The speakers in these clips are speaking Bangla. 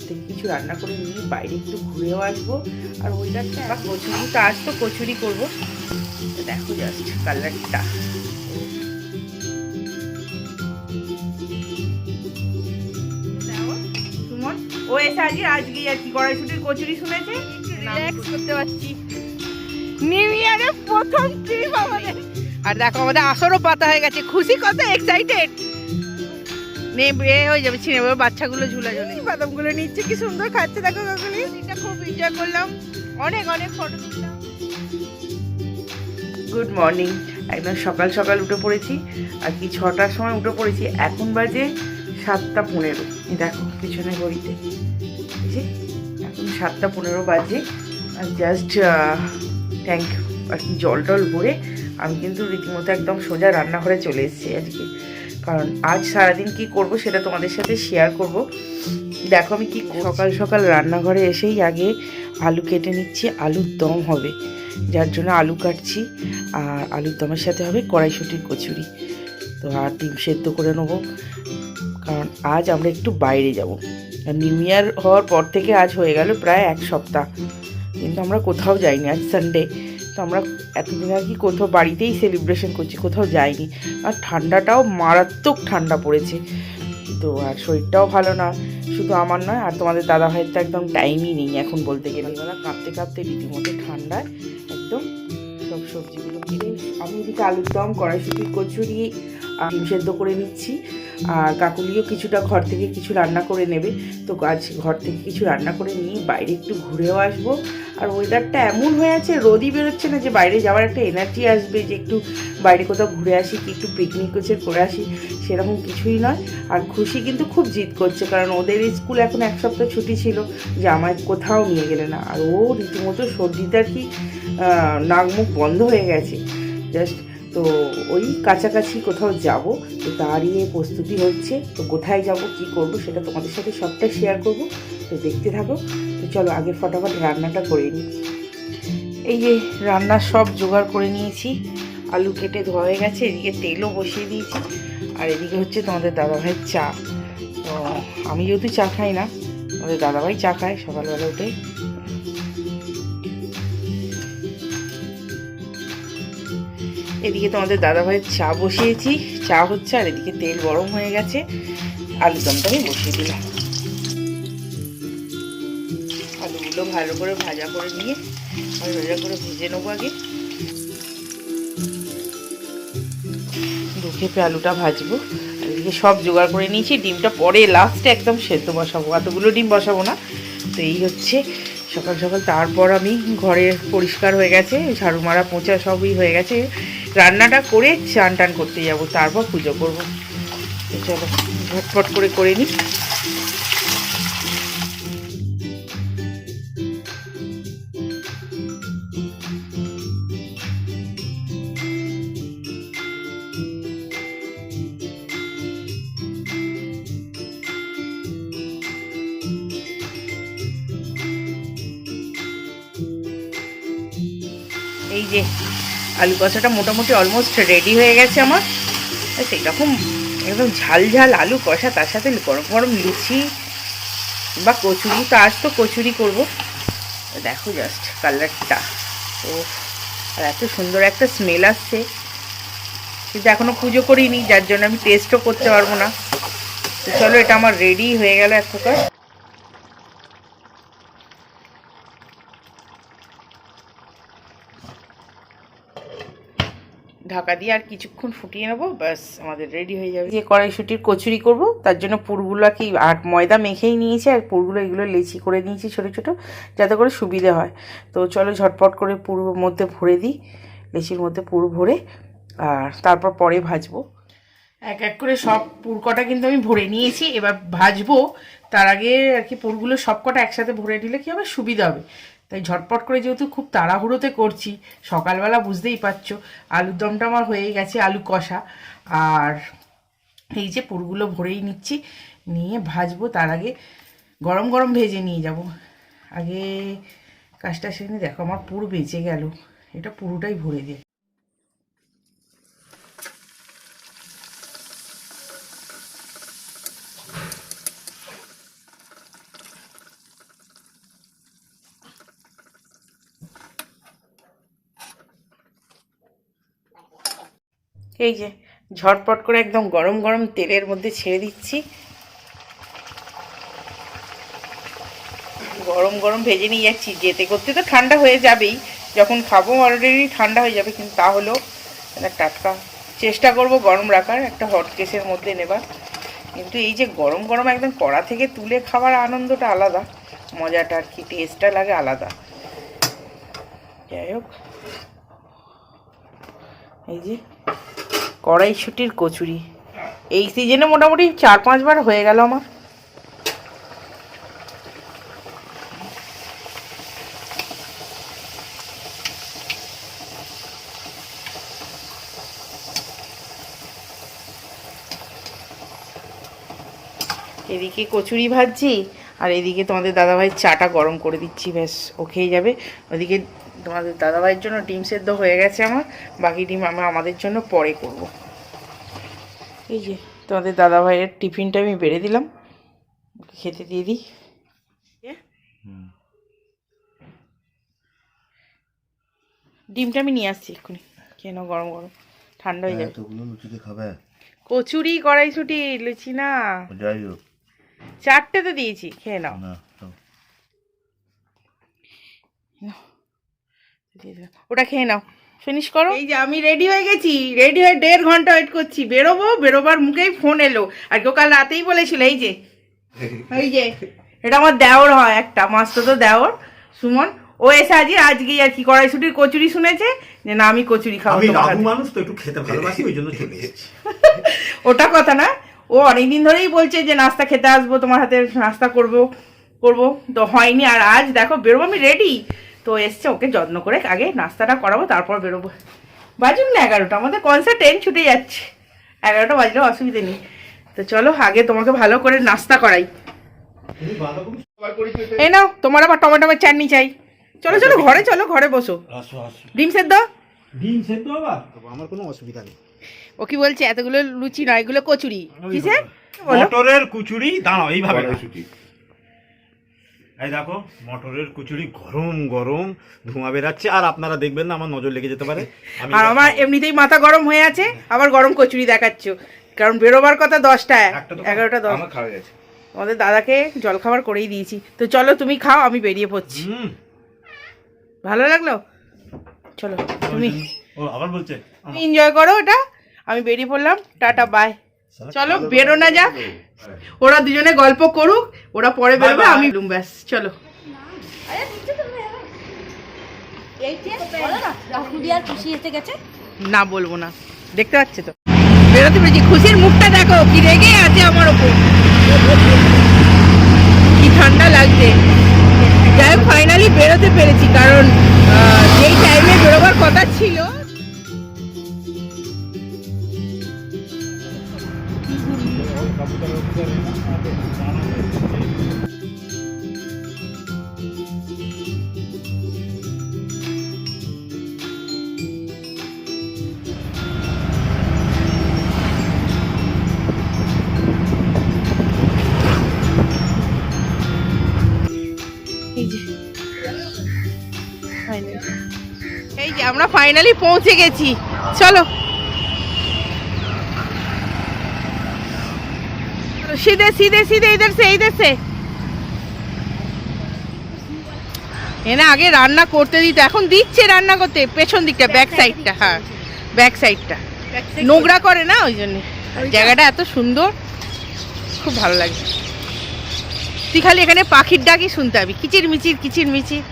থেকে কিছু রান্না করে নিয়ে বাইরে একটু ঘুরেও আসবো। আর ওয়েদারটা কচুরি তো, আজ তো কচুরি করবো। দেখো জাস্ট কালারটা, সুমন ও এসে আজকে আর কি কড়াইশুটির কচুরি শুনেছে, রিল্যাক্স করতে পারছি। নিউ ইয়ারের প্রথম ট্রিপ আমাদের। আর দেখো আমাদের আসরও পাতা হয়ে গেছে, খুশি কত এক্সাইটেড। নে বিয়ে হয়ে যাবে, ছিনে বাচ্চাগুলো ঝুলা ঝুলে বাদামগুলো নিচ্ছে, কি সুন্দর খাচ্ছে দেখো কাকুলি। এটা খুব এনজয় করলাম, অনেক অনেক ফটো তুললাম। গুড মর্নিং, একদম সকাল সকাল উঠে পড়েছি। আর কি 6টার সময় উঠে পড়েছি, এখন বাজে 7টা 15। দেখো পিছনে ঘড়িতে এখন 7টা 15 বাজে। আর জাস্ট ট্যাঙ্ক আর কি জল টল ভরে আমি কিন্তু রীতিমতো একদম সোজা রান্নাঘরে চলে এসেছি আজকে। কারণ আজ সারাদিন কি করব সেটা তোমাদের সাথে শেয়ার করব। দেখো আমি কি সকাল সকাল রান্নাঘরে এসেই আগে আলু কেটে নিচ্ছি, আলুর দম হবে, যার জন্য আলু কাটছি। আর আলুর দমের সাথে হবে কড়াইশুঁটির কচুরি। তো আর ডিম সেদ্ধ করে নেবো, কারণ আজ আমরা একটু বাইরে যাব। নিউ ইয়ার হওয়ার পর থেকে আজ হয়ে গেল প্রায় 1 সপ্তাহ, কিন্তু আমরা কোথাও যাইনি। আজ সানডে, তো আমরা এতদিন আর কি কোথাও বাড়িতেই সেলিব্রেশন করছি, কোথাও যাইনি। আর ঠান্ডাটাও মারাত্মক ঠান্ডা পড়েছে, তো আর শরীরটাও ভালো না, শুধু আমার নয় আর তোমাদের দাদা ভাইয়ের তো একদম টাইমই নেই এখন বলতে গেলে। এবার কাঁপতে কাঁপতে রীতিমতো ঠান্ডায় একদম সব সবজিগুলো কেটে আমি এদিকে আলুর দম, কড়াইশুঁটির কচুরি আর ডিম সেদ্ধ করে নিচ্ছি। আর কাকুলিও কিছুটা ঘর থেকে কিছু রান্না করে নেবে, তো আজ ঘর থেকে কিছু রান্না করে নিয়ে বাইরে একটু ঘুরেও আসবো। আর ওয়েদারটা এমন হয়ে আছে, রোদই বেরোচ্ছে না যে বাইরে যাওয়ার একটা এনার্জি আসবে যে একটু বাইরে কোথাও ঘুরে আসি, কি একটু পিকনিক করে আসি, সেরকম কিছুই নয়। আর খুশি কিন্তু খুব জিদ করছে, কারণ ওদের স্কুল এখন 1 সপ্তাহ ছুটি ছিল, যে আমায় কোথাও নিয়ে গেলে না। আর ও রীতিমতো সর্দিতে আর কি নাক মুখ বন্ধ হয়ে গেছে জাস্ট। তো ওই কাছাকাছি কোথাও যাব, তো তারই প্রস্তুতি হচ্ছে। তো কোথায় যাব, কি করব, সেটা তোমাদের সাথে সবটা শেয়ার করব, তো দেখতে থাকো। তো চলো আগে ফটাফট রান্নাটা করে নিই। এই যে রান্নার সব জোগাড় করে নিয়েছি, আলু কেটে ধোয়া হয়ে গেছে, এদিকে তেলও বসিয়ে দিয়েছি। আর এদিকে হচ্ছে তোমাদের দাদাভাইয়ের চা। তো আমি যেহেতু চা খাই না, তোমাদের দাদাভাই চা খায় সকালবেলা উঠে। এদিকে তোমাদের দাদাভাইয়ের চা বসিয়েছি, চা হচ্ছে, আর এদিকে তেল গরম হয়ে গেছে, আলুর দমটা আমি বসিয়ে দিলাম। আলুগুলো ভালো করে ভাজা করে নিয়ে ভাজা করে ভেজে নেবো আগে। খেপে আলুটা ভাজবো। আর এদিকে সব জোগাড় করে নিয়েছি, ডিমটা পরে লাস্টে একদম সেদ্ধ বসাবো, এতগুলো ডিম বসাবো না। তো এই হচ্ছে সকাল সকাল। তারপর আমি ঘরে পরিষ্কার হয়ে গেছে, ঝাড়ু মারা পোঁছা সবই হয়ে গেছে, রান্নাটা করে চান টান করতে যাব, তারপর পুজো করবো। তো চলো ঝটপট করে নিই। এই যে আলু কষাটা মোটামুটি অলমোস্ট রেডি হয়ে গেছে আমার। সেই রকম একদম ঝাল ঝাল আলু কষা, তার সাথে গরম গরম লুচি বা কচুরি। তো আজ তো কচুরি করবো। দেখো জাস্ট কালারটা, ও আর এত সুন্দর একটা স্মেল আসছে। কিন্তু এখনো পুজো করিনি, যার জন্য আমি টেস্টও করতে পারবো না। তো চলো, এটা আমার রেডি হয়ে গেল এক প্রকার। ঢাকা দিয়ে আর কিছুক্ষণ ফুটিয়ে নেবো, ব্যাস আমাদের রেডি হয়ে যাবে। যে কড়াইশুঁটির কচুরি করব, তার জন্য পুরগুলো কি আর ময়দা মেখেই নিয়েছি, আর পুরগুলো এগুলো লেচি করে নিয়েছি ছোটো ছোটো, যাতে করে সুবিধে হয়। তো চলো ঝটপট করে পুরোর মধ্যে ভরে দিই, লেচির মধ্যে পুর ভরে, আর তারপর পরে ভাজবো। এক এক করে সব পুরকটা কিন্তু আমি ভরে নিয়েছি, এবার ভাজবো। তার আগে আর কি পুরগুলো সবকটা একসাথে ভরে নিলে কী হবে, সুবিধা হবে। তাই ঝটপট করে, যেহেতু খুব তাড়াহুড়োতে করছি সকালবেলা, বুঝতেই পারছো। আলুর দমটা আমার হয়েই গেছে, আলু কষা। আর এই যে পুরগুলো ভরেই নিচ্ছি, নিয়ে ভাজবো। তার আগে গরম গরম ভেজে নিয়ে যাব। আগে কাজটা সেরে দেখো, আমার পুর বেঁচে গেল, এটা পুরোটাই ভরে দিয়ে। এই যে ঝটপট করে একদম গরম গরম তেলের মধ্যে ছেড়ে দিচ্ছি, গরম গরম ভেজে নিয়ে যাচ্ছি। যেতে করতে তো ঠান্ডা হয়ে যাবেই, যখন খাবো অলরেডি ঠান্ডা হয়ে যাবে, কিন্তু তাহলেও একটা টাটকা চেষ্টা করব গরম রাখার, একটা হট কেসের মধ্যে নেবার। কিন্তু এই যে গরম গরম একদম কড়া থেকে তুলে খাওয়ার আনন্দটা আলাদা, মজাটা আর কি, টেস্টটা লাগে আলাদা। যাই হোক, এই যে কড়াইশুঁটির কচুরি এই সিজনে মোটামুটি 4-5 বার হয়ে গেল আমার। এদিকে কচুরি ভাজছি আর এদিকে তোমাদের দাদাভাইয়ের চাটা গরম করে দিচ্ছি, ব্যাস ও খেয়ে যাবে। ওদিকে তোমাদের দাদাভাইয়ের জন্য ডিম সেদ্ধ হয়ে গেছে আমার, বাকি ডিম আমরা আমাদের জন্য পরে করব। এই যে তোমাদের দাদাভাইয়ের টিফিনটা আমি বেড়ে দিলাম, খেতে দিয়ে দিই। ডিমটা আমি নিয়ে আসছি এক্ষুনি, কেন গরম গরম ঠান্ডা হয়ে যাবে। কচুরি কড়াইশুঁটি লুচি না, যাই হোক 4টে তো দিয়েছি, খেয়ে নাও। ওটা খেয়ে নাও, ফিনিশ করো। এই যে আমি রেডি হয়ে গেছি, রেডি হয়ে 1.5 ঘন্টা ওয়েট করছি, বেরোবো, বেরোবার মুখেই ফোন এলো। আর কেউ কাল রাতেই বলেছিল, এই যে এটা আমার দেওর হয় একটা, মাস্ত তো দেওর সুমন, ও এসে আজকেই আর কি কড়াইশুঁটির কচুরি শুনেছে যে না আমি কচুরি খাবো, মানুষ তো একটু খেতে ভালোবাসি, ওই জন্য চলে এসেছি। ওটা কথা না, ও অনেকদিন ধরেই বলছে যে নাস্তা খেতে আসবো, তোমার হাতে নাস্তা করবো তো হয়নি। আর আজ দেখো বেরোবো, আমি রেডি তো এসছে, ওকে যত্ন করে আগে নাস্তাটা করাবো, তারপর বেরোবো। বাজুক না 11টা, আমাদের কনসার্ট ট্রেন ছুটে যাচ্ছে, 11টা বাজলেও অসুবিধে নেই। তো চলো আগে তোমাকে ভালো করে নাস্তা করাই। এই নাও, তোমার আবার টমেটোমের চাটনি চাই। চলো চলো ঘরে, চলো ঘরে বসো। ডিম সেদ্ধ, ডিম সেদ্ধ আবার আমার কোনো অসুবিধা নেই। ও কি বলছে, এতগুলো লুচি নয়, এগুলো কচুরি। কিসের? মটরের কুচুরি। দাঁড়াও, এইভাবে এই দেখো মটরের কুচুরি গরম গরম ধোঁয়া বেরাচ্ছে, আর আপনারা দেখবেন না আমার নজর লেগে যেতে পারে। আর আমার এমনিতেই মাথা গরম হয়ে আছে, আবার গরম কচুরি দেখাচ্ছ, কারণ বেরোবার কথা 10টায়, 11টা 10 খাওয়া গেছে। আমাদের দাদাকে জলখাবার করেই দিয়েছি। তো চলো তুমি খাও, আমি বেরিয়ে পড়ছি। ভালো লাগলো? চলো তুমি আবার বলছে এনজয় করো ওটা, আমি বেরিয়ে পড়লাম, টাটা বাই। চলো বেরো না যাক, ওরা দুজনে গল্প করুক, ওরা পরে বেরোবে, আমি ব্যাস। চলো না বলবো না, দেখতে পাচ্ছে তো, বেরোতে পেরেছি। খুশির মুখটা দেখো, কি রেগে আছে আমার ওপর, কি ঠান্ডা লাগছে। যাই হোক ফাইনালি বেরোতে পেরেছি, কারণ যেই টাইমে বেরোবার কথা ছিল। এই যে আমরা ফাইনালি পৌঁছে গেছি, চলো सीधे सीधे सीधे इधर से এনে আগে রান্না করতে দিত, এখন দিচ্ছে রান্না করতে পেছন দিকটা, ব্যাক সাইডটা। হ্যাঁ ব্যাক সাইডটা নোংরা করে না, ওই জন্য। জায়গাটা এত সুন্দর, খুব ভালো লাগে। তুই খালি এখানে পাখির ডাকই শুনতে হবে, কিচির মিচির,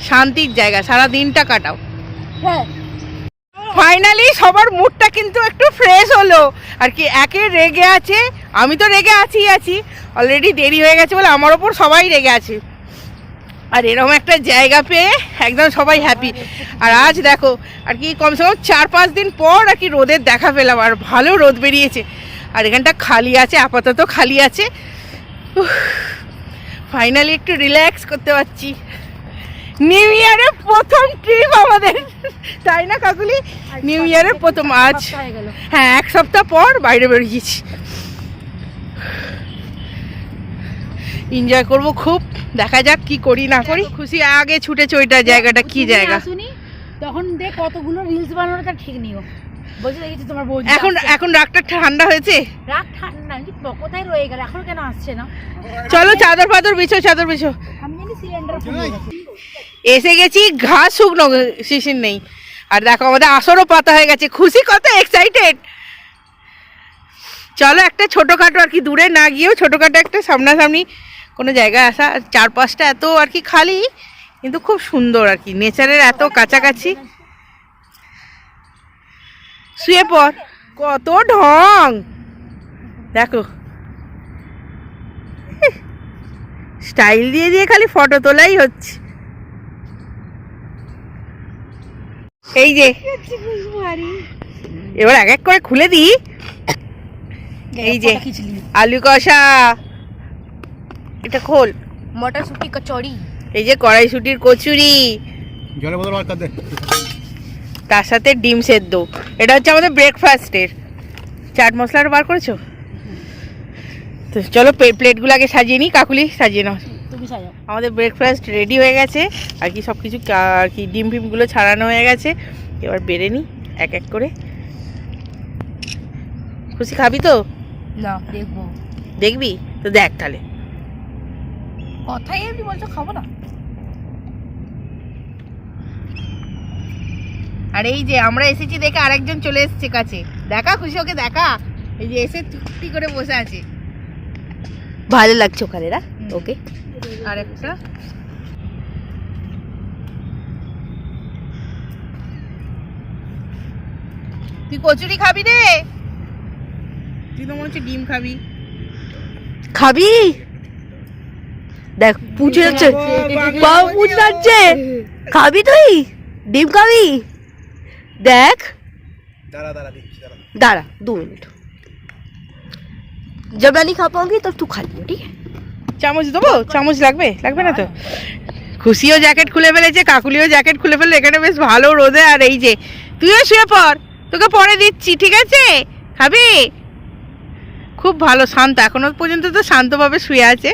শান্তির জায়গা, সারা দিনটা কাটাও। হ্যাঁ ফাইনালি সবার মুডটা কিন্তু একটু ফ্রেশ হলো আর কি। একে রেগে আছে, আমি তো রেগে আছি অলরেডি, দেরি হয়ে গেছে বলে আমার ওপর সবাই রেগে আছে। আর এরকম একটা জায়গা পেয়ে একদম সবাই হ্যাপি। আর আজ দেখো আর কি কমসে কম 4-5 দিন পর আর কি রোদের দেখা পেলাম, আর ভালো রোদ বেরিয়েছে। আর এখানটা খালি আছে, আপাতত খালি আছে। ফাইনালি একটু রিল্যাক্স করতে পারছি। নিউ ইয়ারের প্রথম ট্রিপ আমাদের, তাই না কাকুলি? নিউ ইয়ারের প্রথম আজ, হ্যাঁ 1 সপ্তাহ পর বাইরে বেরিয়েছি। এনজয় করবো খুব, দেখা যাক কি করি না করি। খুশি আগে ছুটেছে ওইটা জায়গাটা, কি জায়গা শুনি তখন দেখ কতগুলো রিলস বানানো তার ঠিক নেই। বলছি দেখি তোমার বউ এখন রাগটা ঠান্ডা হয়েছে? রাগ ঠান্ডা না, কোথায় রয়ে গেল, এখন কেন আসছে না? চলো চাদর পাদর বিছো, চাদর বিছো। আমি জানি সিলিন্ডার ফুরিয়ে গেছে। এসে গেছি, ঘাস শুকনো, শিশির নেই। আর দেখো আমাদের আসরও পাতা হয়ে গেছে। খুশি কত এক্সাইটেড। চলো একটা ছোটোখাটো আর কি, দূরে না গিয়েও ছোটোখাটো একটা সামনাসামনি কোনো জায়গায় আসা। চারপাশটা এত আর কি খালি, কিন্তু খুব সুন্দর আর কি, নেচারের এত কাছাকাছি। শুয়ে পড়, কত ঢং দেখো, স্টাইল দিয়ে দিয়ে খালি ফটো তোলাই হচ্ছে। এই যে এবার এক এক করে খুলে দিই। এই যে আলু কষা, এটা খোল। মটরশুঁটি কচুরি, এই যে কড়াইশুঁটির কচুরি, তার সাথে ডিম সেদ্ধ। এটা হচ্ছে আমাদের ব্রেকফাস্টের। চাট মশলাটা বার করেছো তো? চলো প্লেটগুলো আগে সাজিয়ে নিই। কাকুলি সাজিয়ে নাও। তুমি সাজাও। আমাদের ব্রেকফাস্ট রেডি হয়ে গেছে আর কি, সব কিছু আর কি, ডিম ফিমগুলো ছাড়ানো হয়ে গেছে। এবার বেড়ে নিই এক এক করে। খুশি খাবি তো? না, দেখবো। দেখবি তো, দেখ তাহলে। কথাই এমনি বলছো খাবো না। আর এই যে আমরা এসেছি দেখে আরেকজন চলে এসেছে কাছে। দেখা খুশি, ওকে দেখা। এই যে এসে চুপটি করে বসে আছে। ভালো লাগছে ওখানে না? ওকে। আর একটা তুই কচুরি খাবি রে? তুই তো মনে হচ্ছে ডিম খাবি। খাবি? দেখ পুজো যাচ্ছে, বাবা পুজো যাচ্ছে। খাবি তুই? ডিম খাবি? দেখ, दाड़ा 2 मिनट। जब मैं नहीं खा पाऊंगी तब तू खा लियो, ठीक है? চামচ দেবো? চামচ লাগবে? লাগবে না তো। খুশিও জ্যাকেট খুলে ফেলেছে, কাকুলিও জ্যাকেট খুলে ফেললো। এখানে বেশ ভালো রোদে। আর এই যে তুইও শুয়ে পড়, তোকে পরে দিচ্ছি, ঠিক আছে? খাবি? খুব ভালো, শান্ত, এখনো পর্যন্ত তো শান্তভাবে শুয়ে আছে।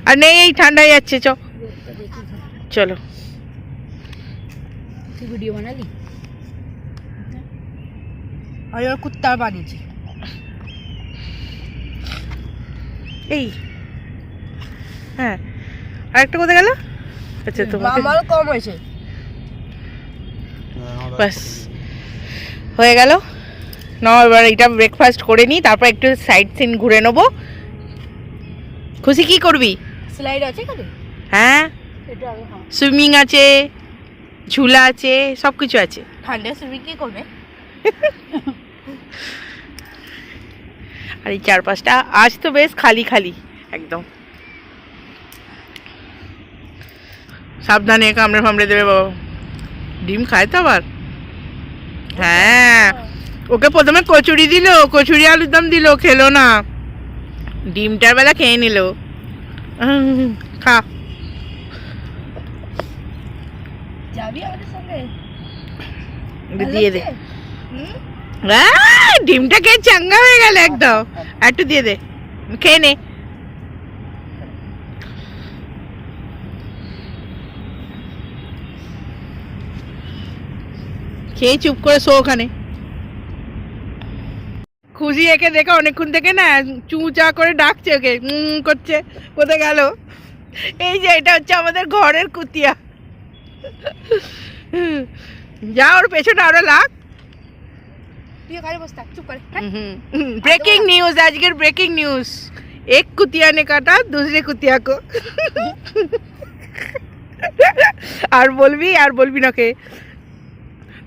আর নেই, এই ঠান্ডা হয়ে যাচ্ছে। চলো তুই ভিডিও বানালি? আর ওর কুত্তা বানিয়েছি। এই হ্যাঁ, আরেকটা কোথায় গেল? আচ্ছা, তোমাকে আমারও কম হয়েছে। বাস হয়ে গেল। না, এবার এটা ব্রেকফাস্ট করে নিই, তারপর একটু সাইড সিন ঘুরে নেবো। খুশি কি করবি? স্লাইড আছে এখানে? হ্যাঁ, এটা আমি খাবো। সুইমিং আছে, ঝুলা আছে, সব কিছু আছে। ঠান্ডা সুইমিং কি করবে? আর এই চারপাশটা আজ তো বেশ খালি খালি একদম। সাবধানে কামড়ে ফামড়ে দেবে বাবা। ডিম খায় তো আবার। হ্যাঁ, ওকে প্রথমে কচুরি দিল, কচুরি আলুর দম দিল, খেলো না। ডিমটার বেলা খেয়ে নিল। খা। যাবি আমাদের সঙ্গে? দিয়ে দে। ডিমটা খেয়ে চাঙ্গা হয়ে গেল একদম। একটু দিয়ে দে, খেয়ে নে। খেয়ে চুপ করে শো ওখানে। খুশি একে দেখে অনেকক্ষণ থেকে না চু চা করে ডাকছে, ওকে করছে। কোথায় গেল? এই যে এটা হচ্ছে আমাদের ঘরের কুতিয়া। যা, ওর পেছনে আরো লাগ। তুই ঘরে বসে থাক, চুপ করে। ब्रेकिंग न्यूज, আজকের ব্রেকিং নিউজ। एक कुतिया ने काटा दूसरे कुतिया को। আর বলবি না কে?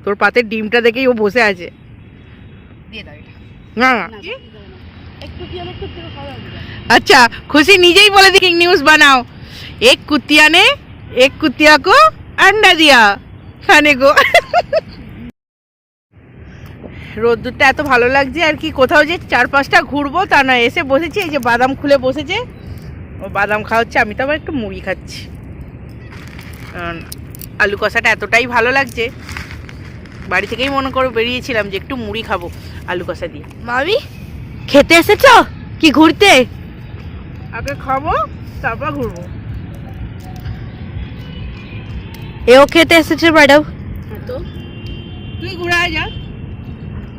তোর পাতে ডিমটা দেখেই ও বসে আছে। দিয়ে দাও এটা। না একটু কি আমার কুত্তে খাওয়া হবে? अच्छा, खुशी নিজেই বলে ব্রেকিং নিউজ বানাও। एक कुतिया ने एक कुतिया को अंडा दिया खाने को। রোদ্দুরটা এত ভালো লাগছে আর কি, কোথাও যে 4-5টা ঘুরবো তা না, এসে বসেছি। এই যে বাদাম খুলে বসেছে, ও বাদাম খাওয়াচ্ছে, আমি তো আবার একটু মুড়ি খাচ্ছি। আলু কষাটা এতটাই ভালো লাগছে, বাড়ি থেকেই মনে করে বেরিয়েছিলাম যে একটু মুড়ি খাবো আলু কষা দিয়ে। মামি খেতে এসেছ কি ঘুরতে? আগে খাবো তারপর ঘুরবো। এও খেতে এসেছে ম্যাডাম। তো তুই ঘুরে যা।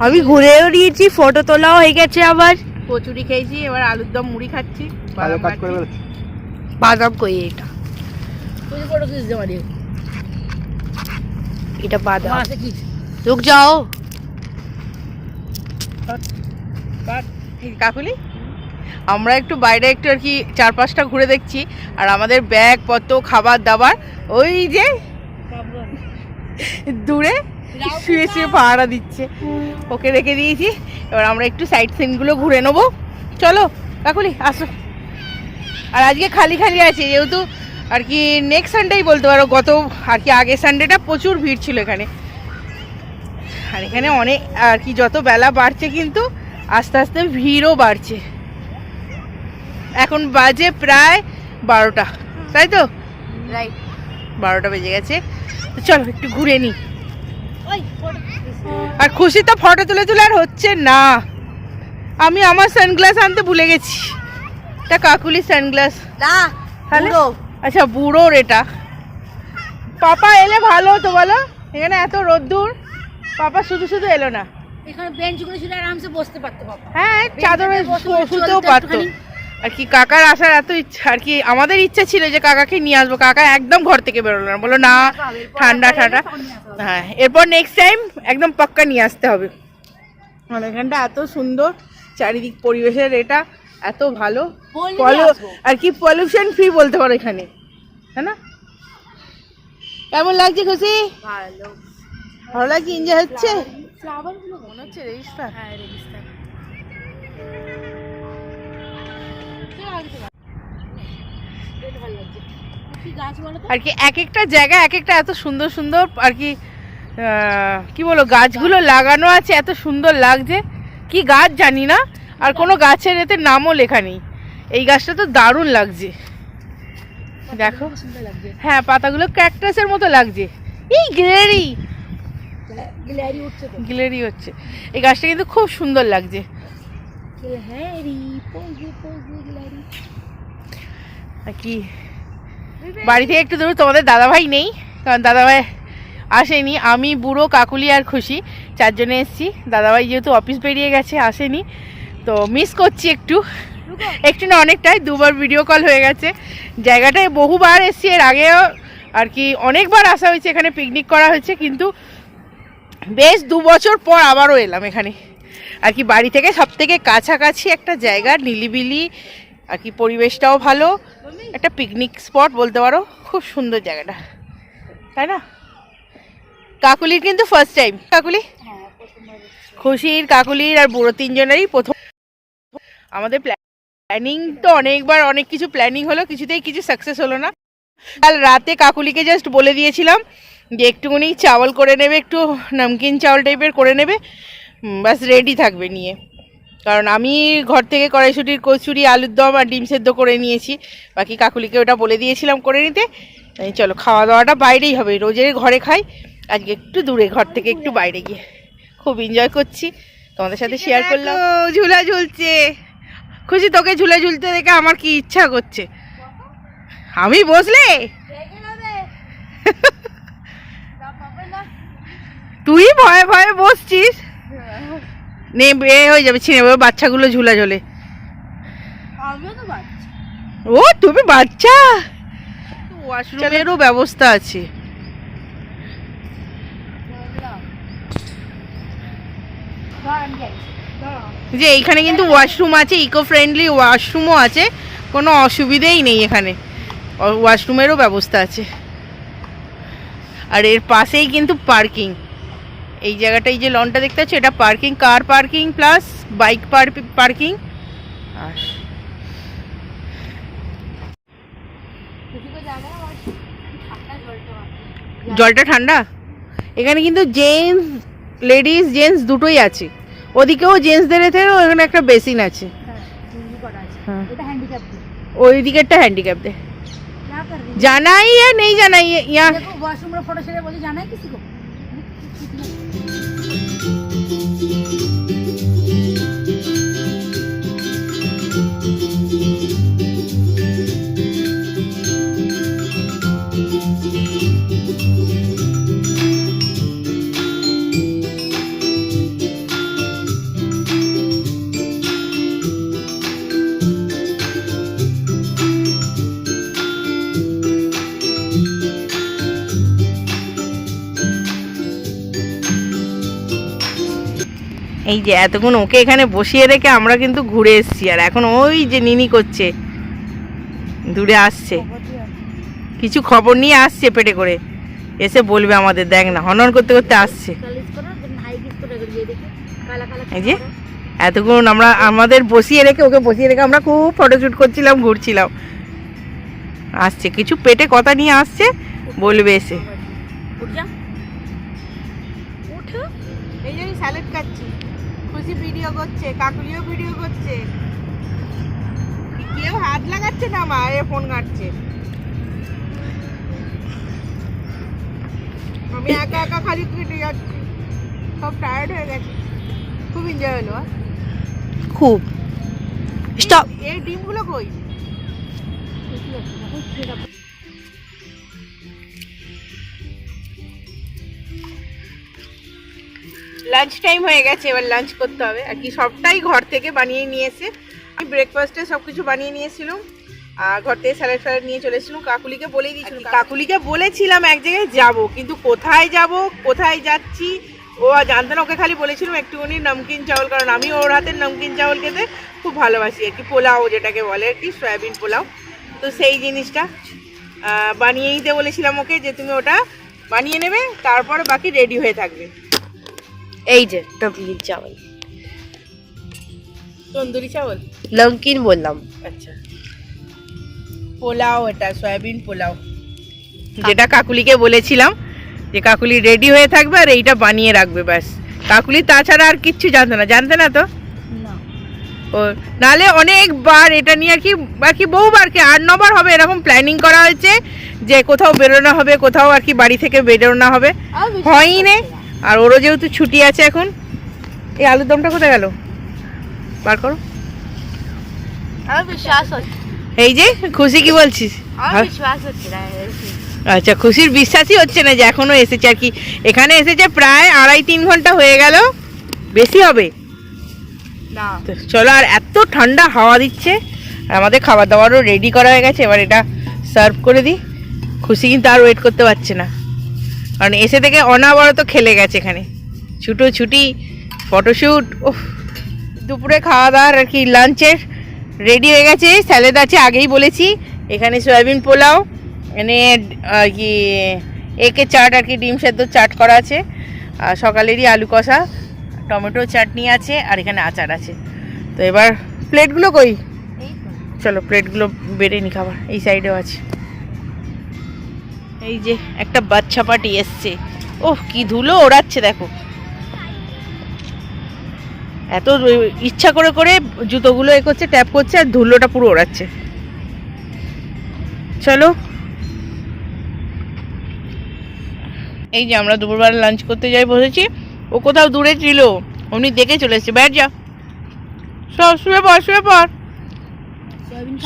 আমি ঘুরেও নিয়েছি, ফটো তোলাও হয়ে গেছে আবার। কচুরি খেয়েছি, এবার আলুর দম মুড়ি খাচ্ছি, বাদাম খাচ্ছি। বাদাম কই এটা? এটা বাদাম। রুক যাও। কাকুলি, আমরা একটু বাইরে একটু আর কি 4-5টা ঘুরে দেখছি, আর আমাদের ব্যাগ পত্র খাবার দাবার ওই যে দূরে শুয়ে শুয়ে পাহারা দিচ্ছে, ওকে রেখে দিয়েছি। এবার আমরা একটু সাইড সিনগুলো ঘুরে নেবো। চলো কাকুলি আসো। আর আজকে খালি খালি আছে, যেহেতু আর কি নেক্সট সানডেই বলতে পারো, গত আর কি আগের সানডেটা প্রচুর ভিড় ছিল এখানে। আর এখানে অনেক আর কি যত বেলা বাড়ছে কিন্তু আস্তে আস্তে ভিড়ও বাড়ছে। এখন বাজে প্রায় 12টা, তাই তো? রাইট, 12টা বেজে গেছে। তো চলো একটু ঘুরে নি। আর খুশি তো ফটো তুলে তুলে আর হচ্ছে না। আমি আমার সানগ্লাস আনতে ভুলে গেছি। এটা কাকুলি সানগ্লাস। না তাহলে বুড়ো। আচ্ছা বুড়োর এটা। পাপা এলে ভালো হতো বলো, এখানে এত রোদ্দুর, পাপা শুধু শুধু এলো না। এখানে বেঞ্চগুলো ছিল, আরামসে বসতে পারতো বাবা। হ্যাঁ চাদরে বসে শুতেও চলতে পারতো। একটুখানি। আর কি কাকার আসার এত ইচ্ছা, আর কি আমাদের ইচ্ছা ছিল যে কাকাকে নিয়ে আসবো, কাকা একদম ঘর থেকে বেরোলো না, বললো না ঠান্ডা ঠান্ডা। হ্যাঁ এরপর নেক্সট টাইম একদম পাক্কা নিয়ে আসতে হবে। মানে এখানটা এত সুন্দর, চারিদিক পরিবেশের এটা এত ভালো, আর কি পলিউশন ফ্রি বলতে পারো এখানে, তাই না? কেমন লাগছে খুশি? ভালো ভালো লাগছে, এনজয় হচ্ছে? ফ্লাওয়ার গুলো মনে হচ্ছে রেজিস্টার। হ্যাঁ রেজিস্টার। আর কি এক একটা জায়গা এক একটা এত সুন্দর সুন্দর আর কি কি বলো, গাছগুলো লাগানো আছে, এত সুন্দর লাগছে। কি গাছ জানি না, আর কোনো গাছের এতে নামও লেখা নেই। এই গাছটা তো দারুণ লাগছে, দেখো। হ্যাঁ পাতাগুলো ক্যাকটাসের মতো লাগছে। এই গ্লেরি গ্লেরি হচ্ছে, এই গাছটা কিন্তু খুব সুন্দর লাগছে। আর কি বাড়ি থেকে একটু দূর, তোমাদের দাদাভাই নেই, কারণ দাদাভাই আসেনি। আমি বুড়ো কাকুলি আর খুশি 4 জনে এসেছি। দাদাভাই যেহেতু অফিস বেরিয়ে গেছে আসেনি, তো মিস করছি একটু, একটু না অনেকটাই। 2বার ভিডিও কল হয়ে গেছে। জায়গাটায় বহুবার এসেছি এর আগেও, আর কি অনেকবার আসা হয়েছে, এখানে পিকনিক করা হয়েছে, কিন্তু বেশ 2 বছর পর আবারও এলাম এখানে। আর কি বাড়ি থেকে সব থেকে কাছাকাছি একটা জায়গা, নিলিবিলি, আর কি পরিবেশটাও ভালো, একটা পিকনিক স্পট বলতে পারো। খুব সুন্দর জায়গাটা, তাই না? কাকুলির কিন্তু ফার্স্ট টাইম। কাকুলি, খুশির, কাকুলির আর বুড়ো 3 জনেরই প্রথম। আমাদের প্ল্যানিং তো অনেকবার অনেক কিছু প্ল্যানিং হলো, কিছুতেই কিছু সাকসেস হলো না। কাল রাতে কাকুলিকে জাস্ট বলে দিয়েছিলাম যে একটুখানি চাওয়াল করে নেবে, একটু নমকিন চাওয়াল টাইপের করে নেবে, বাস রেডি থাকবে নিয়ে। কারণ আমি ঘর থেকে কড়াইশুটির কচুরি, আলুর দম আর ডিম সেদ্ধ করে নিয়েছি, বাকি কাকুলিকে ওটা বলে দিয়েছিলাম করে নিতে। চলো খাওয়া দাওয়াটা বাইরেই হবে, রোজের ঘরে খাই, আজকে একটু দূরে, ঘর থেকে একটু বাইরে গিয়ে খুব এনজয় করছি, তোমাদের সাথে শেয়ার করলাম। ঝুলা ঝুলছে খুশি, তোকে ঝুলা ঝুলতে দেখে আমার কি ইচ্ছা করছে। আমি বসলে তুই ভয়ে ভয়ে বসছিস, নে এ হয়ে যাবে, ছিঁড়ে যাবে, বাচ্চাগুলো ঝুলা ঝোলে। ও তুমি বাচ্চা, ওয়াশরুমেরও ব্যবস্থা আছে। যে এইখানে কিন্তু ওয়াশরুম আছে, ইকো ফ্রেন্ডলি ওয়াশরুমও আছে, কোনো অসুবিধেই নেই এখানে, ওয়াশরুমেরও ব্যবস্থা আছে। আর এর পাশেই কিন্তু পার্কিং, এই জায়গাটাই যে লনটা দেখতে পাচ্ছ, এটা parking, car parking plus bike parking. আর জলটা ঠান্ডা। এখানে কিন্তু জেন্টস, লেডিস জেন্টস দুটোই আছে, ওদিকেও জেন্টসদের এখানে একটা বেসিন আছে। হ্যাঁ ওই দিকেরটা হ্যান্ডিক্যাপ দে, जाना ही है नहीं जाना ही है यहाँ। वॉशरूम में फोटो शेयर बोले जाना है किसी को? এই যে এতক্ষণ ওকে এখানে বসিয়ে রেখে আমরা কিন্তু ঘুরে এসেছি, আর এখন ওই যে নিনি করছে, দূরে আসছে, কিছু খবর নিয়ে আসছে পেটে করে, এসে বলবে আমাদের, দেখ না হনন করতে করতে আসছে। এই যে এতক্ষণ আমরা আমাদের বসিয়ে রেখে, ওকে বসিয়ে রেখে আমরা খুব ফটোশ্যুট করছিলাম, ঘুরছিলাম, আসছে কিছু পেটে কথা নিয়ে আসছে, বলবে এসে। এই যে স্যালাড খাচ্ছি, খুশি ভিডিও করছে, কাকুলিও ভিডিও করছে, কেউ হাত লাগাচ্ছে না, মা এ ফোন ঘাটছে, আমি একা একা খালি কেটে যাচ্ছি, সব টায়ার্ড হয়ে গেছে। খুব এনজয় হলো, খুব। স্টপ। এই ডিমগুলো কই? লাঞ্চ টাইম হয়ে গেছে, এবার লাঞ্চ করতে হবে আর কি, সবটাই ঘর থেকে বানিয়ে নিয়ে এসে, আমি ব্রেকফাস্টে সব কিছু বানিয়ে নিয়েছিলাম, আর ঘর থেকে স্যালাড ফ্যালাড নিয়ে চলে এসেছিলাম। কাকুলিকে বলেই দিয়েছিলাম, কাকুলিকে বলেছিলাম এক জায়গায় যাব, কিন্তু কোথায় যাব কোথায় যাচ্ছি ও আর জানতো না, ওকে খালি বলেছিলাম একটুখানি নমকিন চাউল, কারণ আমি ওর হাতের নমকিন চাউল খেতে খুব ভালোবাসি আর কি, পোলাও যেটাকে বলে আর কি, সয়াবিন পোলাও। তো সেই জিনিসটা বানিয়ে নিতে বলেছিলাম ওকে, যে তুমি ওটা বানিয়ে নেবে, তারপরে বাকি রেডি হয়ে থাকবে। এই যে নমকিন চাওয়াল, তন্দুরি চাউল, নমকিন বললাম। আচ্ছা, পোলাও, এটা সয়াবিন পোলাও, যেটা কাকুলিকে বলেছিলাম যে কাকুলি রেডি হয়ে থাকবে আর এইটা বানিয়ে রাখবে, ব্যাস। কাকুলি তাছাড়া আর কিচ্ছু জানতে না তো, ও নালে অনেকবার এটা নিয়ে আর কি, বাকি বহুবার কি 8-9 বার হবে এরকম প্ল্যানিং করা হয়েছে যে কোথাও বেরোনো হবে, কোথাও আর কি বাড়ি থেকে বেরোনো হবে, হয়ই নে। আর ওরও যেহেতু ছুটি আছে এখন। এই আলুর দমটা কোথায় গেল, বার করো। আমার বিশ্বাস হচ্ছে, এই যে খুশি, কি বলছিস? আমার বিশ্বাস হচ্ছে না। আচ্ছা, খুশির বিশ্বাসই হচ্ছে না যে এখনো এসেছে আর কি, এখানে এসেছে প্রায় 2.5-3 ঘন্টা হয়ে গেল, বেশি হবে না। তো চলো, আর এত ঠান্ডা হাওয়া দিচ্ছে, আর আমাদের খাবার দাবারও রেডি করা হয়ে গেছে, এবার এটা সার্ভ করে দিই। খুশি কিন্তু আর ওয়েট করতে পারছে না, কারণ এসে থেকে অনাবরত খেলে গেছে এখানে, ছুটি ফটোশ্যুট। ওহ, দুপুরে খাওয়া দাওয়ার আর কি লাঞ্চের রেডি হয়ে গেছে, স্যালাড আছে আগেই বলেছি, এখানে সয়াবিন পোলাও, এখানে আর কি একে চাট আর কি, ডিম সেদ্ধ চাট করা আছে, আর সকালেরই আলু কষা, টমেটো চাটনি আছে, আর এখানে আচার আছে। তো এবার প্লেটগুলো কই, চলো প্লেটগুলো বেড়ে নি, খাবার এই সাইডেও আছে। এই যে একটা বাচ্চা পাটি এসছে, ওহ কি ধুলো ওড়াচ্ছে দেখো, এত ইচ্ছা করে করে জুতোগুলো এ করছে, ট্যাপ করছে, আর ধুলোটা পুরো ওড়াচ্ছে। চলো, এই যে আমরা দুপুরবেলা লাঞ্চ করতে যাই বসেছি, ও কোথাও দূরে ছিল, উনি দেখে চলে এসেছে, ব্যাট যা, সব শুয়ে পড়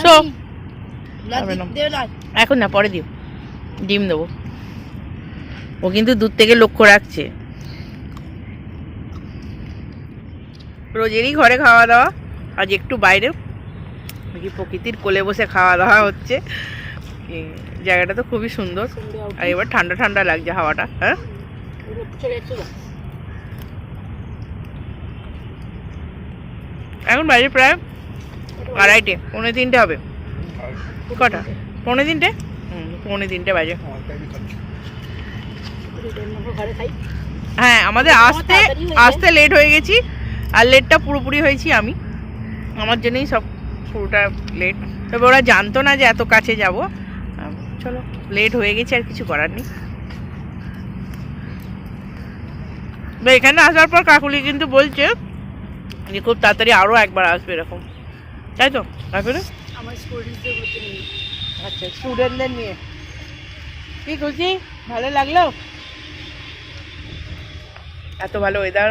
শো। এখন না, পরে দিও, ডিম দেবো। ও কিন্তু দূর থেকে লক্ষ্য রাখছে, রোজেরই ঘরে খাওয়া দাওয়া, আজ একটু বাইরে কি প্রকৃতির কোলে বসে খাওয়া দাওয়া হচ্ছে। জায়গাটা তো খুবই সুন্দর, আর এবার ঠান্ডা ঠান্ডা লাগছে হাওয়াটা। হ্যাঁ, এখন বাজে প্রায় 2:30, 2:45 হবে। কটা? 2:45? 2:45 বাজে। হ্যাঁ, আমাদের আসতে লেট হয়ে গেছি, আর লেটটা পুরোপুরি হয়েছি আমি, আমার জন্যই সব পুরোটা লেট। তবে ওরা জানতো না যে এত কাছে যাব, চলো লেট হয়ে গেছে, আর কিছু করার নেই। এখানে আসার পর কাকুলি কিন্তু বলছে যে খুব তাড়াতাড়ি আরও একবার আসবে এরকম, তাই তো কাকুলি? আমার স্টুডেন্টদের মধ্যে নেই। আচ্ছা, স্টুডেন্টদের নিয়ে কি খুশি, ভালো লাগলো? এত ভালো ওয়েদার,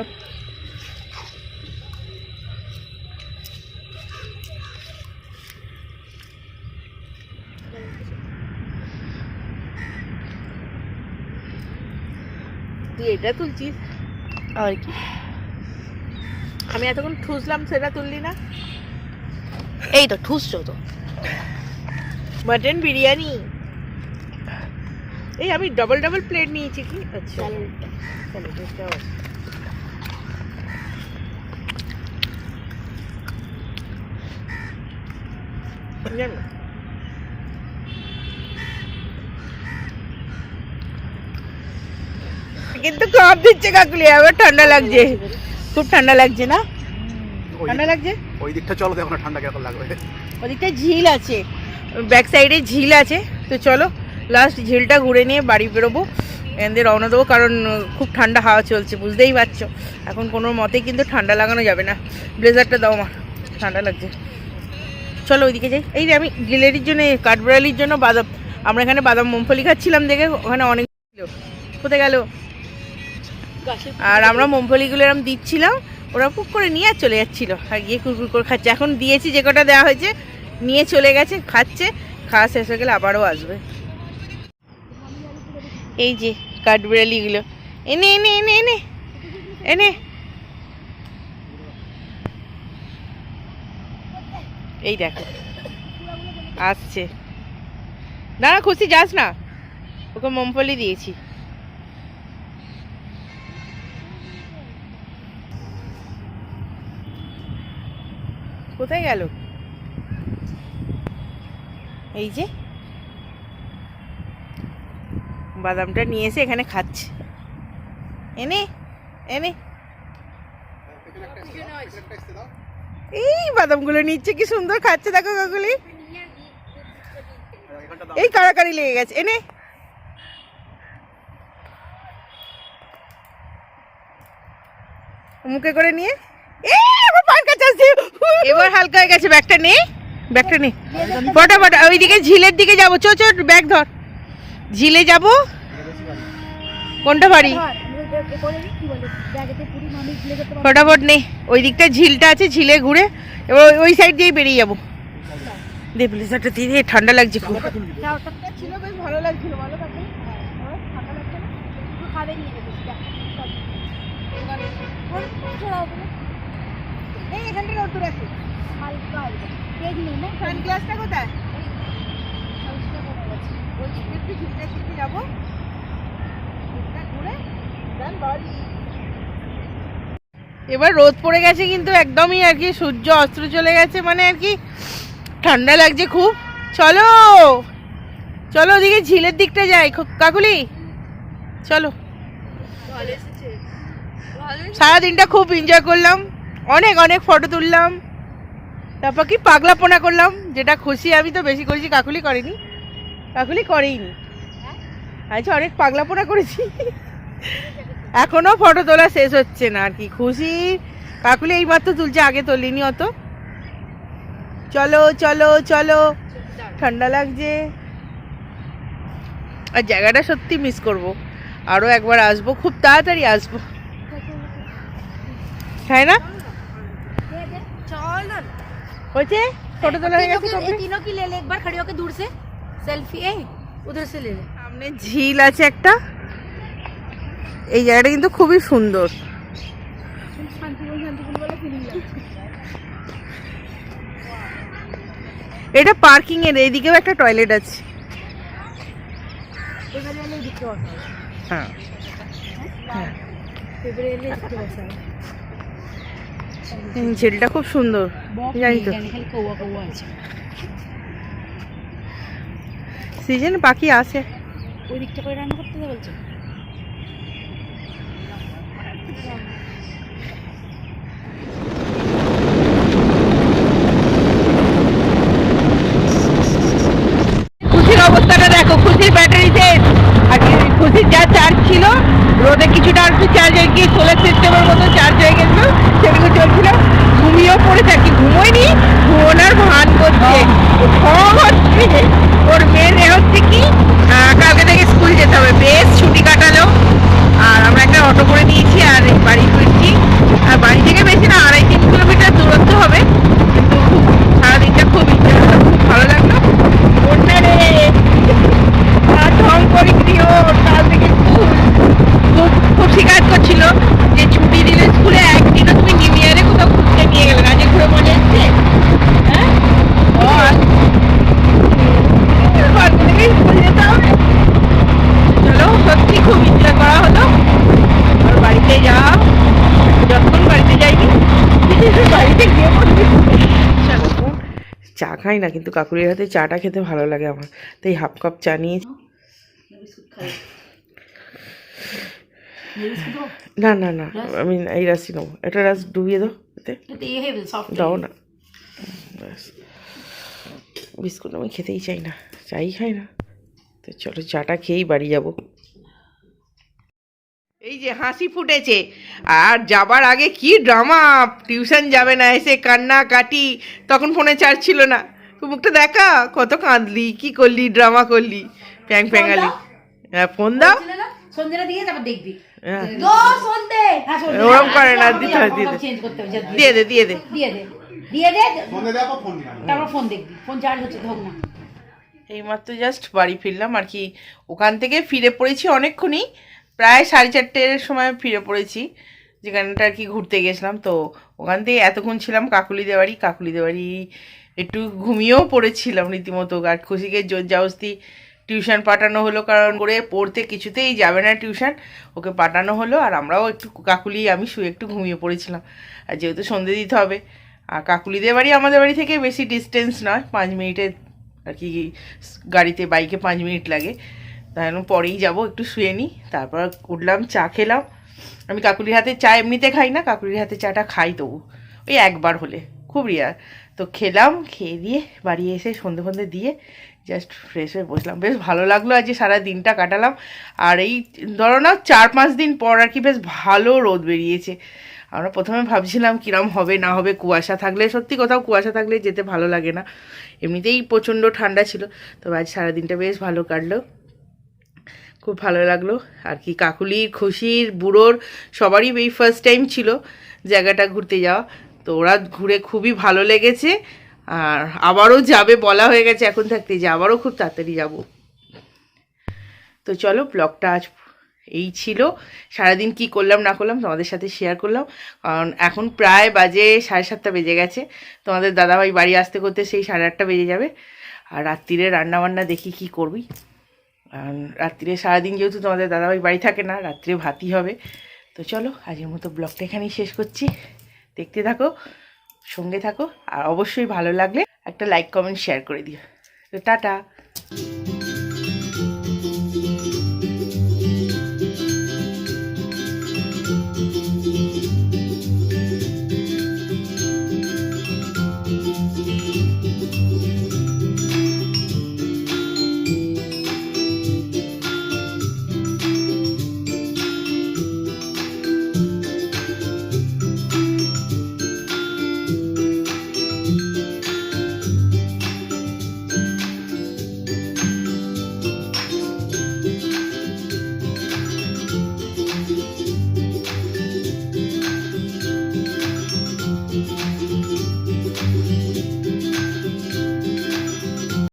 তুই এটা তুলছিস আর কি, আমি এতক্ষণ ঠুসলাম, সেটা তুললি না? এই তো ঠুসছো তো। মটন বিরিয়ানি, এই আমি ডবল প্লেট নিয়েছি কি? আচ্ছা, জানো কিন্তু কাপ দিচ্ছে কাকুলি, আবার ঠান্ডা লাগছে, খুব ঠান্ডা লাগছে না? ঠান্ডা লাগছে। ওই দিকটা চলো, দেখো না ঠান্ডা কেমন লাগবে। ওদিকটা ঝিল আছে, ব্যাক সাইডে ঝিল আছে, তো চলো লাস্ট ঝিলটা ঘুরে নিয়ে বাড়ি বেরোবো, এখান রওনা দেবো, কারণ খুব ঠান্ডা হাওয়া চলছে, বুঝতেই পারছো। এখন কোনো মতেই কিন্তু ঠান্ডা লাগানো যাবে না। ব্লেজারটা দাও আমার, ঠান্ডা লাগছে। চলো ওইদিকে যাই। এই যে আমি গিলেরির জন্য, কাঠবিড়ালির জন্য বাদাম, আমরা এখানে বাদাম মুমফলি খাচ্ছিলাম দেখে, ওখানে অনেক ছিল, কোথায় গেল? আর আমরা মুমফলিগুলো এরকম দিচ্ছিলাম, ওরা পুক করে নিয়ে আর চলে যাচ্ছিলো, আর গিয়ে কুরকুর করে খাচ্ছে। এখন দিয়েছি যে কটা দেওয়া হয়েছে, নিয়ে চলে গেছে, খাচ্ছে, খাওয়া শেষ হয়ে গেলে আবারও আসবে। এই যে কাঠবিড়ালিগুলো, এনে এনে এনে এনে এনে, এই দেখো আসছে। না না খুশি যাস না, ওকে মুমফলি দিয়েছি। কোথায় গেল? এই যে বাদামটা নিয়ে এসে এখানে খাচ্ছে, এনে এনে, এই বাদামগুলো নিচ্ছে, কি সুন্দর খাচ্ছে দেখো কাকুলি, এই কাড়াকাড়ি লেগে গেছে, এনে। মুখে করে নিয়ে এবার হালকা হয়ে গেছে, ব্যাগটা নে, ব্যাগটা নে, ফটাফট ওইদিকে ঝিলের দিকে যাবো, চো চো ব্যাগ ধর, ঝিলে যাব। কোনটা বাড়ি? ফটাফট নে, ওই দিকটা ঝিলটা আছে, ঝিলে ঘুরে এবার ওই সাইড দিয়েই বেরিয়ে যাবো। দে ব্লেজারটা দিয়ে, ঠান্ডা লাগছে খুব। ছিল বেশ ভালো লাগছিল, ভালো থাকবে, ঠান্ডা লাগছে না, একটু খাবে নিয়ে যেতে। এই এখানটা রোদ্দুর আছে, হালকা হালকা তেজ নেই না। সানগ্লাসটা কোথায়? ওই দিকে একটু ঝিলটার দিকে যাবো, ঘুরে দেন বাড়ি। এবার রোদ পড়ে গেছে কিন্তু একদমই আর কি, সূর্য অস্ত চলে গেছে, মানে আর কি ঠান্ডা লাগছে খুব। চলো চলো ওদিকে ঝিলের দিকটা যাই কাকুলি, চলো। সারাদিনটা খুব এনজয় করলাম, অনেক অনেক ফটো তুললাম, তারপর কি পাগলাপোনা করলাম, যেটা খুশি আমি তো বেশি করেছি, কাকুলি করেনি, কাকুলি করেইনি, আচ্ছা অনেক পাগলাপোনা করেছি। এখনো ফটো তোলা শেষ হচ্ছে না আর কি, খুশি কাকুলি এইমাত্র তুলছে, আগে তোলিনি অত। চলো চলো চলো, ঠান্ডা লাগছে, আর জায়গাটা সত্যি মিস করব, আরো একবার আসবো, খুব তাড়াতাড়ি আসবো, তাই না? হয়েছে फोटो তোলা হয়ে গেছে, तीनों की ले ले एक बार खड़ी होकर दूर से सेल्फी, ए उधर से ले ले। সামনে ঝিল আছে একটা, এই জায়গাটা কিন্তু খুবই সুন্দর। এটা পার্কিং এর, এইদিকেও একটা টয়লেট আছে। হ্যাঁ ঝিলটা খুব সুন্দর, জানি তো সিজন পাখি আছে। ওই দিকটা করে রান্না করতে বলছো? খুশির অবস্থাটা দেখো, খুশির ব্যাটারি শেষ, আর খুশির যা চার্জ ছিল রোদে কিছুটা আর একটু চার্জ হয়ে গিয়ে সোলার সিস্টেমের মতো চার্জ হয়ে গেছিল, সেগুলো চলছিল। ঘুমিয়েও পড়েছে, আর কি ঘুমোয়নি, ঘুমোনোর ভান করছে, ওর মেয়ে হচ্ছে কি কালকে থেকে স্কুল যেতে হবে, বেশ ছুটি কাটালো। আর আমরা একটা অটো করে নিয়েছি আর বাড়ি ফিরছি, আর বাড়ি থেকে বেশি না 2.5-3 কিলোমিটার দূরত্ব হবে, কিন্তু সারাদিনটা খুব ইচ্ছে, খুব ভালো লাগলো। বন্যা রে ঢং করে দিও, কাল থেকে স্কুল, খুব শিকায়ত করছিল যে ছুটি দিলে স্কুলে একদিনও তুমি নিউ ইয়ারে কোথাও ঘুরতে নিয়ে গেলে না, যে ঘুরে মনে হচ্ছে। হ্যাঁ চা খাই না, কিন্তু কাকুলির হাতে চাটা খেতে ভালো লাগে আমার, তাই হাফ কাপ চা নিয়েছি। না না না, আমি এই রাসি নেবো, একটা রাস ডুবিয়ে দাও এতে, দাও না। ব্যাস, বিস্কুট আমি খেতেই চাই না, চাই খাই না। তো চলো চাটা খেয়েই বাড়ি যাব। এই যে হাসি ফুটেছে, আর যাবার আগে কি ড্রামা, টিউশন যাবে না, এসে কান্না কাটি, তখন ফোনে চার্জ ছিল না, মুখটা দেখা, কত কাঁদলি, কি করলি, ড্রামা করলি, প্যাং প্যাঙালি। হ্যাঁ ফোন দাও, সন্ধ্যেটা দিয়ে তারপর দেখবি। হ্যাঁ। ওরকম করে না, দিতে হয়, দিয়ে দে, দিয়ে দে, দিয়ে দে। দিয়ে দে তারপর ফোন দেখবি, ফোন চার্জ হচ্ছে হোক না। এইমাত্র জাস্ট বাড়ি ফিরলাম আর কি, ওখান থেকে ফিরে পড়েছি অনেকক্ষণই, প্রায় 4:30-এর সময় ফিরে পড়েছি, যেখানটা আর কি ঘুরতে গেছিলাম। তো ওখান থেকে এতক্ষণ ছিলাম কাকুলিদের বাড়ি, একটু ঘুমিয়েও পড়েছিলাম রীতিমতো। আর খুশিকে জোর জাবস্তি টিউশন পাঠানো হলো, কারণ করে পড়তে কিছুতেই যাবে না টিউশন, ওকে পাঠানো হলো। আর আমরাও একটু আমি শুয়ে একটু ঘুমিয়ে পড়েছিলাম, আর যেহেতু সন্ধে দিতে হবে। আর কাকুলিদের বাড়ি আমাদের বাড়ি থেকে বেশি ডিস্টেন্স নয়, 5 মিনিটের আর কি, গাড়িতে বাইকে 5 মিনিট লাগে। তাই পরেই যাব, একটু শুয়ে নিই, তারপর উঠলাম, চা খেলাম। আমি কাকুলির হাতে চা এমনিতে খাই না, কাকুলির হাতে চাটা খাই তবু ওই একবার হলে, খুব রেয়ার। তো খেলাম, খেয়ে দিয়ে বাড়ি এসে সন্ধে দিয়ে জাস্ট ফ্রেশ হয়ে বসলাম। বেশ ভালো লাগলো, আজ সারা দিনটা কাটালাম। আর এই ধরো না 4-5 দিন পর আর কি বেশ ভালো রোদ বেরিয়েছে। আমরা প্রথমে ভাবছিলাম কিরম হবে না হবে, কুয়াশা থাকলে, সত্যি কোথাও কুয়াশা থাকলে যেতে ভালো লাগে না, এমনিতেই প্রচণ্ড ঠান্ডা ছিল। তবে আজ সারাদিনটা বেশ ভালো কাটলো, খুব ভালো লাগলো আর কি। কাকুলির, খুশির, বুড়োর সবারই এই ফার্স্ট টাইম ছিল জায়গাটা ঘুরতে যাওয়া, তো ওরা ঘুরে খুবই ভালো লেগেছে। আর আবারও যাবে বলা হয়ে গেছে এখন থাকতে, যে আবারও খুব তাড়াতাড়ি যাব। তো চলো, ব্লগটা আজ এই ছিল, সারাদিন কি করলাম না করলাম তোমাদের সাথে শেয়ার করলাম। কারণ এখন প্রায় বাজে 7:30 বেজে গেছে, তোমাদের দাদাভাই বাড়ি আসতে করতে সেই 8:30 বেজে যাবে। আর রাত্রিরে রান্নাবান্না দেখি কি করবি, রাত্রিরে সারাদিন যেহেতু তোমাদের দাদাভাই বাড়ি থাকে না, রাত্রে ভাতই হবে। তো চলো, আজকের মতো ব্লগটা এখানেই শেষ করছি। দেখতে থাকো, সঙ্গে থাকো, আর অবশ্যই ভালো লাগলে একটা লাইক কমেন্ট শেয়ার করে দিও। তো টাটা।